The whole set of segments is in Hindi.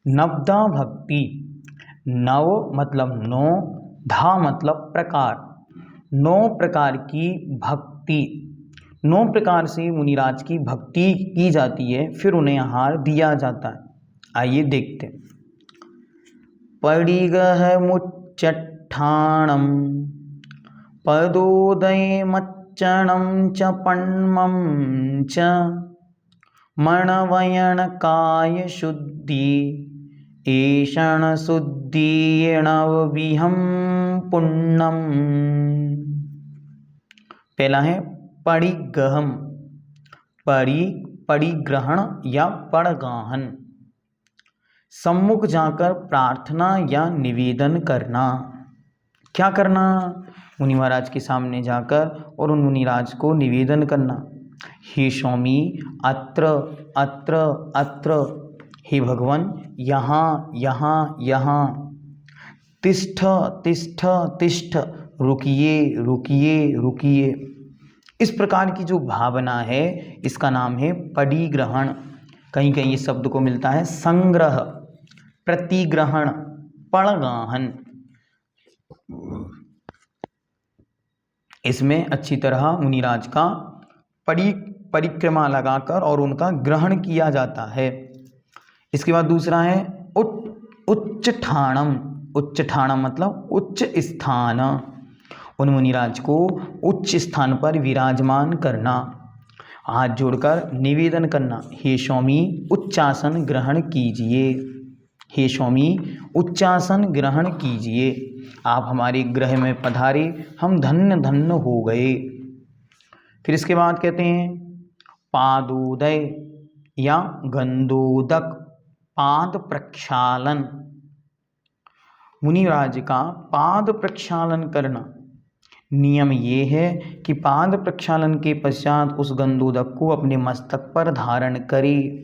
नवदा भक्ति, नव मतलब नौ, धा मतलब प्रकार, 9 प्रकार की भक्ति, 9 प्रकार से मुनिराज की भक्ति की जाती है, फिर उन्हें आहार दिया जाता है। आइए देखते हैं। पडिगह मुच्चट्ठाणम पदोदय मच्चणम च पण्मं च मणवयण काय शुद्धि एषण शुद्धिर्णवविहं पुण्यम। पहला है परिगहम, परिग्रहण या पड़गाहन, सम्मुख जाकर प्रार्थना या निवेदन करना। क्या करना? मुनि महाराज के सामने जाकर और उन मुनिराज को निवेदन करना। हे स्वामी, अत्र अत्र अत्र, हे भगवान यहाँ यहाँ यहाँ, तिष्ठ तिष्ठ तिष्ठ, रुकिए रुकिए रुकिए। इस प्रकार की जो भावना है इसका नाम है परिग्रहण। कहीं कहीं इस शब्द को मिलता है संग्रह, प्रतिग्रहण, पड़गाहन। इसमें अच्छी तरह मुनिराज का परिक्रमा लगाकर और उनका ग्रहण किया जाता है। इसके बाद दूसरा है उच्चठाणम। उच्चठाणम मतलब उच्च स्थान, उन मुनिराज को उच्च स्थान पर विराजमान करना, हाथ जोड़कर निवेदन करना। हे स्वामी उच्चासन ग्रहण कीजिए, हे स्वामी उच्चासन ग्रहण कीजिए, आप हमारे गृह में पधारे, हम धन्य धन्य हो गए। फिर इसके बाद कहते हैं पादोदय या गंधोदक, पाद प्रक्षालन। मुनिराज का पाद प्रक्षालन करना। नियम ये है कि पाद प्रक्षालन के पश्चात उस गंधोदक को अपने मस्तक पर धारण करे।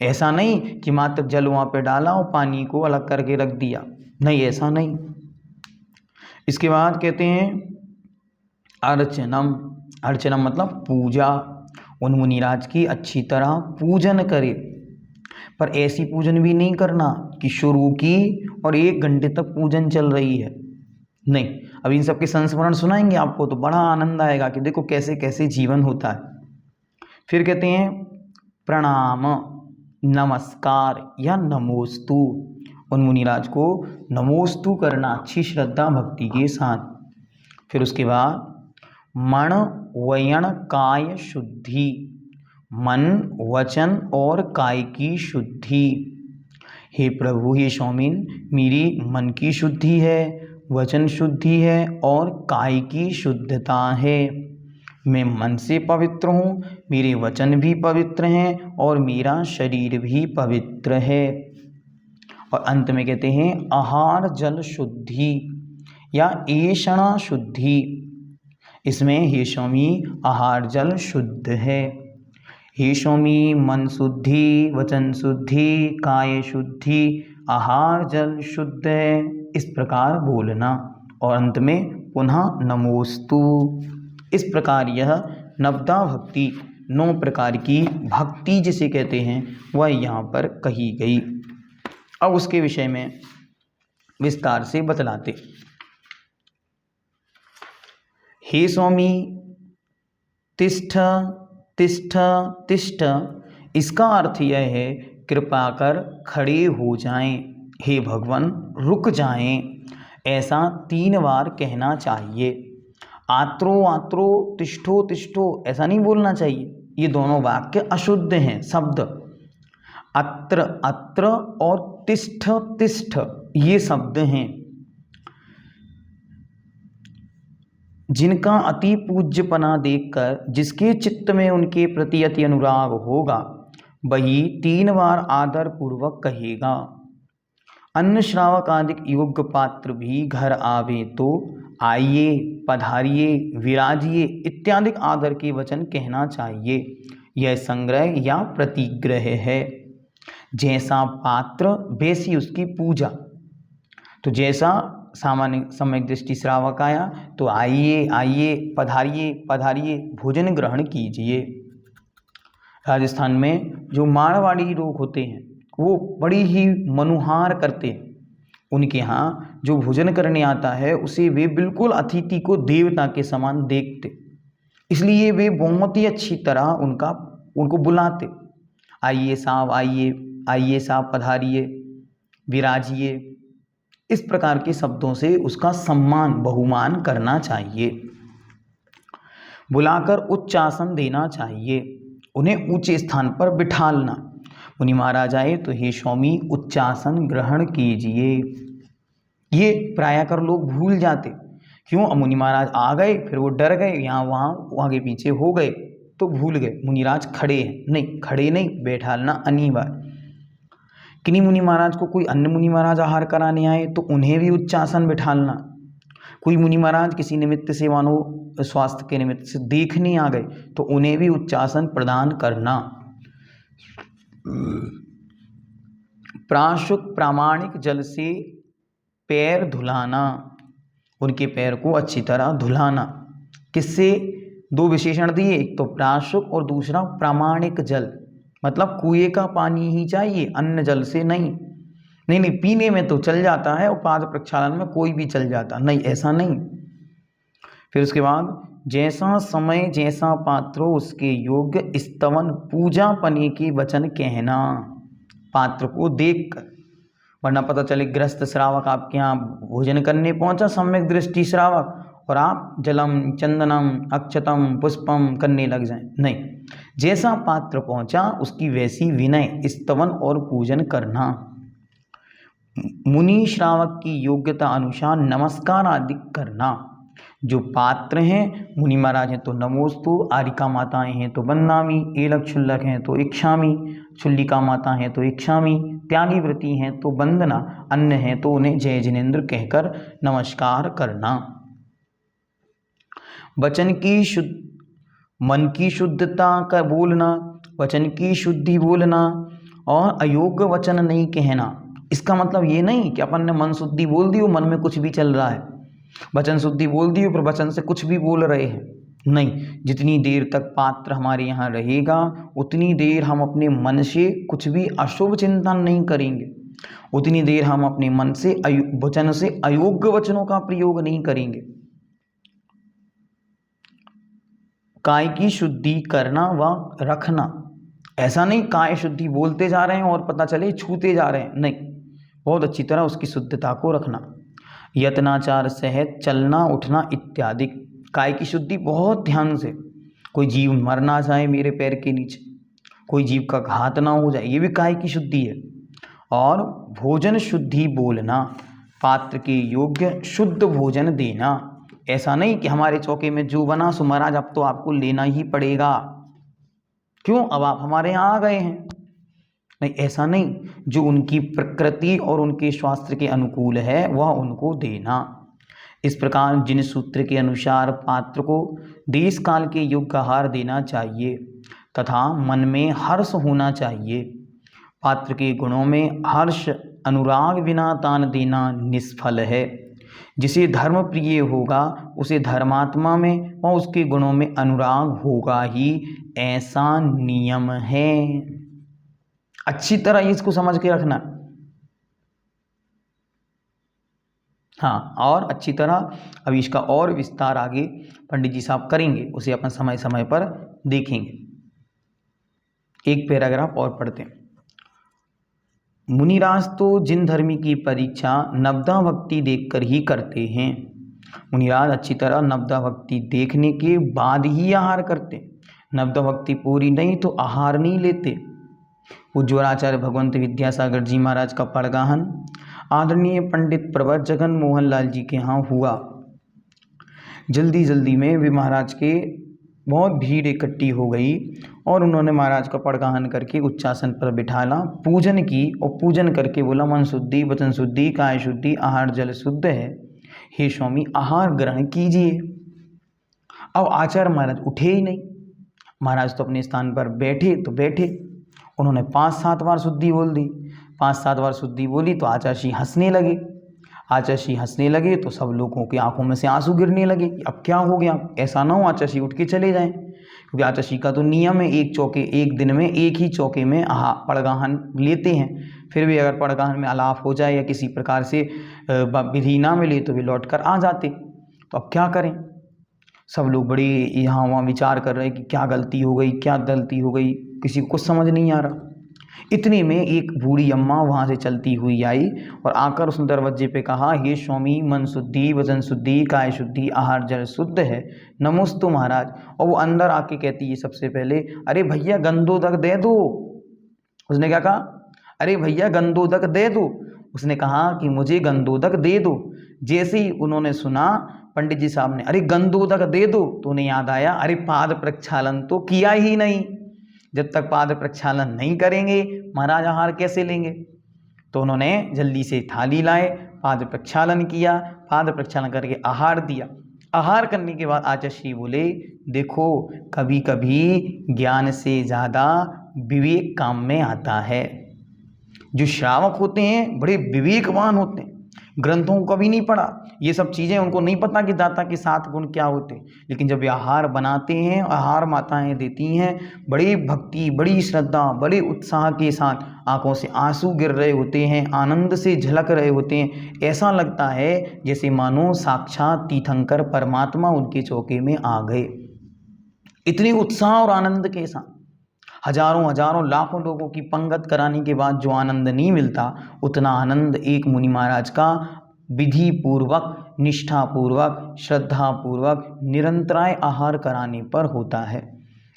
ऐसा नहीं कि मात्र जल वहाँ पे डाला और पानी को अलग करके रख दिया, नहीं, ऐसा नहीं। इसके बाद कहते हैं अर्चनम। अर्चनम मतलब पूजा, उन मुनिराज की अच्छी तरह पूजन करे। पर ऐसी पूजन भी नहीं करना कि शुरू की और 1 घंटे तक पूजन चल रही है, नहीं। अब इन सब के संस्मरण सुनाएंगे आपको तो बड़ा आनंद आएगा कि देखो कैसे कैसे जीवन होता है। फिर कहते हैं प्रणाम, नमस्कार या नमोस्तु। उन मुनिराज को नमोस्तु करना अच्छी श्रद्धा भक्ति के साथ। फिर उसके बाद मन वयण काय शुद्धि, मन वचन और काय की शुद्धि। हे प्रभु, हे स्वामी, मेरी मन की शुद्धि है, वचन शुद्धि है और काय की शुद्धता है। मैं मन से पवित्र हूँ, मेरे वचन भी पवित्र हैं और मेरा शरीर भी पवित्र है। और अंत में कहते हैं आहार जल शुद्धि या एषणा शुद्धि। इसमें हे स्वामी आहार जल शुद्ध है, हे स्वामी मन शुद्धि, वचन शुद्धि, काय शुद्धि, आहार जल शुद्ध है, इस प्रकार बोलना। और अंत में पुनः नमोस्तु। इस प्रकार यह नवदा भक्ति, 9 प्रकार की भक्ति जिसे कहते हैं वह यहाँ पर कही गई। अब उसके विषय में विस्तार से बतलाते। हे स्वामी तिष्ठ तिष्ठ तिष्ठ, इसका अर्थ यह है कृपा कर खड़े हो जाएं, हे भगवान रुक जाएं, ऐसा 3 बार कहना चाहिए। आत्रो आत्रो तिष्ठो तिष्ठो ऐसा नहीं बोलना चाहिए, ये दोनों वाक्य अशुद्ध हैं शब्द। अत्र अत्र और तिष्ठ तिष्ठ ये शब्द हैं। जिनका अति पूज्यपना देखकर जिसके चित्त में उनके प्रति अति अनुराग होगा वही 3 बार आदर पूर्वक कहेगा। अन्य श्रावक आदि योग्य पात्र भी घर आवे तो आइए, पधारिए, विराजिए इत्यादि आदर के वचन कहना चाहिए। यह संग्रह या प्रतिग्रह है। जैसा पात्र वैसी उसकी पूजा। तो जैसा सामान्य सम्यक दृष्टि श्रावक आया तो आइए आइए, पधारिए पधारिए, भोजन ग्रहण कीजिए। राजस्थान में जो मारवाड़ी लोग होते हैं वो बड़ी ही मनुहार करते हैं। उनके यहाँ जो भोजन करने आता है उसे वे बिल्कुल अतिथि को देवता के समान देखते, इसलिए वे बहुत ही अच्छी तरह उनको बुलाते, आइए साहब, आइए आइए साहब, पधारिए, विराजिए। इस प्रकार के शब्दों से उसका सम्मान बहुमान करना चाहिए। बुलाकर उच्च आसन देना चाहिए, उन्हें ऊंचे स्थान पर बिठालना। मुनि महाराज आए तो हे स्वामी उच्च आसन ग्रहण कीजिए। ये प्रायः कर लोग भूल जाते, क्यों? मुनि महाराज आ गए, फिर वो डर गए, यहाँ वहाँ आगे पीछे हो गए तो भूल गए मुनिराज खड़े हैं। नहीं, खड़े नहीं, बैठालना अनिवार्य। किन्हीं मुनि महाराज को कोई अन्य मुनि महाराज आहार कराने आए तो उन्हें भी उच्च आसन बिठालना। कोई मुनि महाराज किसी निमित्त से मानो स्वास्थ्य के निमित्त से देखने आ गए तो उन्हें भी उच्च आसन प्रदान करना। प्राशुक प्रामाणिक जल से पैर धुलाना, उनके पैर को अच्छी तरह धुलाना। किससे? दो विशेषण दिए, एक तो प्राशुक और दूसरा प्रामाणिक जल, मतलब कुएं का पानी ही चाहिए, अन्य जल से नहीं। नहीं, पीने में तो चल जाता है और पाद प्रक्षालन में कोई भी चल जाता, नहीं, ऐसा नहीं। फिर उसके बाद जैसा समय जैसा पात्र हो उसके योग्य स्तवन पूजा पने के वचन कहना, पात्र को देखकर, वरना पता चले गृहस्थ श्रावक आपके यहाँ भोजन करने पहुंचा, सम्यक दृष्टि श्रावक, और आप जलम चंदनम अक्षतम पुष्पम करने लग जाएं। नहीं, जैसा पात्र पहुंचा उसकी वैसी विनय स्तवन और पूजन करना। मुनि श्रावक की योग्यता अनुसार नमस्कार आदि करना। जो पात्र हैं, मुनि महाराज हैं तो नमोस्तु, आरिका माताएं हैं तो वंदामि, एलक क्षुल्लक हैं तो इक्षामि, क्षुल्लिका माता हैं तो इक्षामि, त्यागी व्रती हैं तो वंदना, अन्य हैं तो उन्हें जय जिनेन्द्र कहकर नमस्कार करना। वचन की शुद्ध, मन की शुद्धता का बोलना, वचन की शुद्धि बोलना और अयोग्य वचन नहीं कहना। इसका मतलब ये नहीं कि अपन ने मन शुद्धि बोल दी हो, मन में कुछ भी चल रहा है, वचन शुद्धि बोल दी हो पर वचन से कुछ भी बोल रहे हैं, नहीं। जितनी देर तक पात्र हमारे यहाँ रहेगा उतनी देर हम अपने मन से कुछ भी अशुभ चिंतन नहीं करेंगे, उतनी देर हम अपने मन से वचन से अयोग्य वचनों का प्रयोग नहीं करेंगे। काय की शुद्धि करना व रखना, ऐसा नहीं काय शुद्धि बोलते जा रहे हैं और पता चले छूते जा रहे हैं, नहीं, बहुत अच्छी तरह उसकी शुद्धता को रखना। यत्नाचार सहित चलना उठना इत्यादि, काय की शुद्धि बहुत ध्यान से, कोई जीव मर ना जाए मेरे पैर के नीचे, कोई जीव का घात ना हो जाए, ये भी काय की शुद्धि है। और भोजन शुद्धि बोलना, पात्र के योग्य शुद्ध भोजन देना, ऐसा नहीं कि हमारे चौके में जो बना सो महाराज अब तो आपको लेना ही पड़ेगा, क्यों, अब आप हमारे यहाँ आ गए हैं, नहीं, ऐसा नहीं। जो उनकी प्रकृति और उनके स्वास्थ्य के अनुकूल है वह उनको देना। इस प्रकार जिन सूत्र के अनुसार पात्र को देश काल के योग्य आहार देना चाहिए तथा मन में हर्ष होना चाहिए। पात्र के गुणों में हर्ष अनुराग बिना दान देना निष्फल है। जिसे धर्म प्रिय होगा उसे धर्मात्मा में और उसके गुणों में अनुराग होगा ही, ऐसा नियम है। अच्छी तरह इसको समझ के रखना। हाँ, और अच्छी तरह अभी इसका और विस्तार आगे पंडित जी साहब करेंगे, उसे अपन समय समय पर देखेंगे। एक पैराग्राफ और पढ़ते हैं। मुनिराज तो जिन धर्मी की परीक्षा नवदा भक्ति देखकर ही करते हैं। मुनिराज अच्छी तरह नवदा भक्ति देखने के बाद ही आहार करते। नवदा भक्ति पूरी नहीं तो आहार नहीं लेते। उज्ज्वलाचार्य भगवंत विद्यासागर जी महाराज का परगाहन आदरणीय पंडित प्रवर जगन मोहन लाल जी के यहाँ हुआ। जल्दी जल्दी में भी महाराज के बहुत भीड़ इकट्ठी हो गई और उन्होंने महाराज का परगाहन करके उच्चासन पर बिठाला, पूजन की और पूजन करके बोला मन शुद्धि, वचन शुद्धि, काय शुद्धि, आहार जल शुद्ध है, हे स्वामी आहार ग्रहण कीजिए। अब आचार्य महाराज उठे ही नहीं। महाराज तो अपने स्थान पर बैठे तो बैठे, उन्होंने 5-7 बार शुद्धि बोल दी। 5-7 बार शुद्धि बोली तो आचार्य जी हंसने लगे। आचार्य हंसने लगे तो सब लोगों की आंखों में से आंसू गिरने लगे कि अब क्या हो गया, ऐसा ना हो आचार्य उठ के चले जाएं, क्योंकि आचार्य का तो नियम है एक दिन में एक ही चौके में पड़गाहन लेते हैं। फिर भी अगर पड़गाहन में अलाप हो जाए या किसी प्रकार से विधि ना मिले तो वे लौट कर आ जाते। तो अब क्या करें, सब लोग बड़े यहाँ वहाँ विचार कर रहे हैं कि क्या गलती हो गई, क्या गलती हो गई, किसी को कुछ समझ नहीं आ रहा। इतने में एक बूढ़ी अम्मा वहाँ से चलती हुई आई और आकर उस दरवाजे पे कहा, हे स्वामी, मन शुद्धि, वचन शुद्धि, काय शुद्धि, आहार जल शुद्ध है, नमोस्तु महाराज। और वो अंदर आके कहती है सबसे पहले, अरे भैया गंदोदक दे दो। उसने क्या कहा, अरे भैया गंदोदक दे दो। उसने कहा कि मुझे गंदोदक दे दो। जैसे ही उन्होंने सुना पंडित जी साहब ने अरे गंदोदक दे दो, तो उन्हें याद आया, अरे पाद प्रक्षालन तो किया ही नहीं, जब तक पाद प्रक्षालन नहीं करेंगे महाराज आहार कैसे लेंगे। तो उन्होंने जल्दी से थाली लाए, पाद प्रक्षालन किया, पाद प्रक्षालन करके आहार दिया। आहार करने के बाद आचार्य श्री बोले, देखो कभी कभी ज्ञान से ज़्यादा विवेक काम में आता है। जो श्रावक होते हैं बड़े विवेकवान होते हैं, ग्रंथों को कभी नहीं पढ़ा, ये सब चीज़ें उनको नहीं पता कि दाता के 7 गुण क्या होते, लेकिन जब ये आहार बनाते हैं, आहार माताएं देती हैं, बड़ी भक्ति, बड़ी श्रद्धा, बड़े उत्साह के साथ आंखों से आंसू गिर रहे होते हैं, आनंद से झलक रहे होते हैं, ऐसा लगता है जैसे मानो साक्षात तीर्थंकर परमात्मा उनके चौके में आ गए। इतनी उत्साह और आनंद के साथ हजारों लाखों लोगों की पंगत कराने के बाद जो आनंद नहीं मिलता, उतना आनंद एक मुनि महाराज का विधि पूर्वक, निष्ठा पूर्वक, श्रद्धा पूर्वक निरंतराय आहार कराने पर होता है।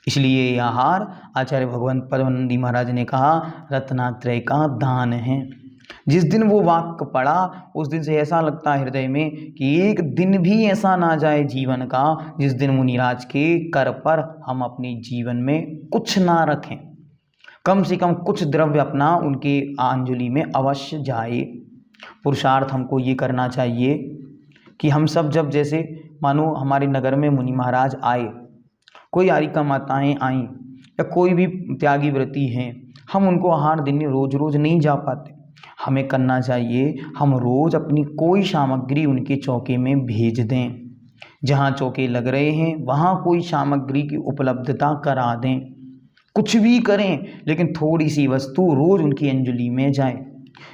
इसलिए ये आहार आचार्य भगवंत पद्मानंदी महाराज ने कहा रत्नात्रय का दान है। जिस दिन वो वाक्य पढ़ा उस दिन से ऐसा लगता है हृदय में कि एक दिन भी ऐसा ना जाए जीवन का जिस दिन मुनिराज के कर पर हम अपने जीवन में कुछ ना रखें, कम से कम कुछ द्रव्य अपना उनके अंजलि में अवश्य जाए। पुरुषार्थ हमको ये करना चाहिए कि हम सब जब जैसे मानो हमारे नगर में मुनि महाराज आए, कोई आरिका माताएं आईं या कोई भी त्यागी व्रती हैं, हम उनको आहार देने रोज रोज नहीं जा पाते। हमें करना चाहिए हम रोज अपनी कोई सामग्री उनके चौके में भेज दें, जहाँ चौके लग रहे हैं वहाँ कोई सामग्री की उपलब्धता करा दें, कुछ भी करें लेकिन थोड़ी सी वस्तु रोज उनकी अंजलि में जाए।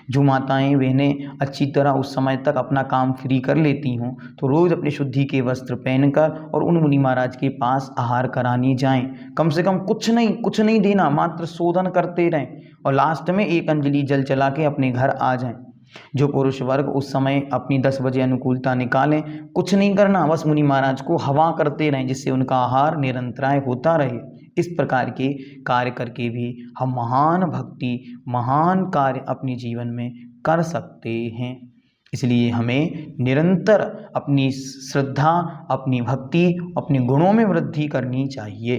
जो माताएं बहनें अच्छी तरह उस समय तक अपना काम फ्री कर लेती हों तो रोज़ अपने शुद्धि के वस्त्र पहनकर और उन मुनि महाराज के पास आहार कराने जाएं। कम से कम कुछ नहीं देना, मात्र शोधन करते रहें और लास्ट में एक अंजलि जल चला के अपने घर आ जाएं। जो पुरुष वर्ग उस समय अपनी 10 बजे अनुकूलता निकालें, कुछ नहीं करना, बस मुनि महाराज को हवा करते रहें जिससे उनका आहार निरंतराय होता रहे। इस प्रकार के कार्य करके भी हम महान भक्ति, महान कार्य अपने जीवन में कर सकते हैं। इसलिए हमें निरंतर अपनी श्रद्धा, अपनी भक्ति, अपने गुणों में वृद्धि करनी चाहिए।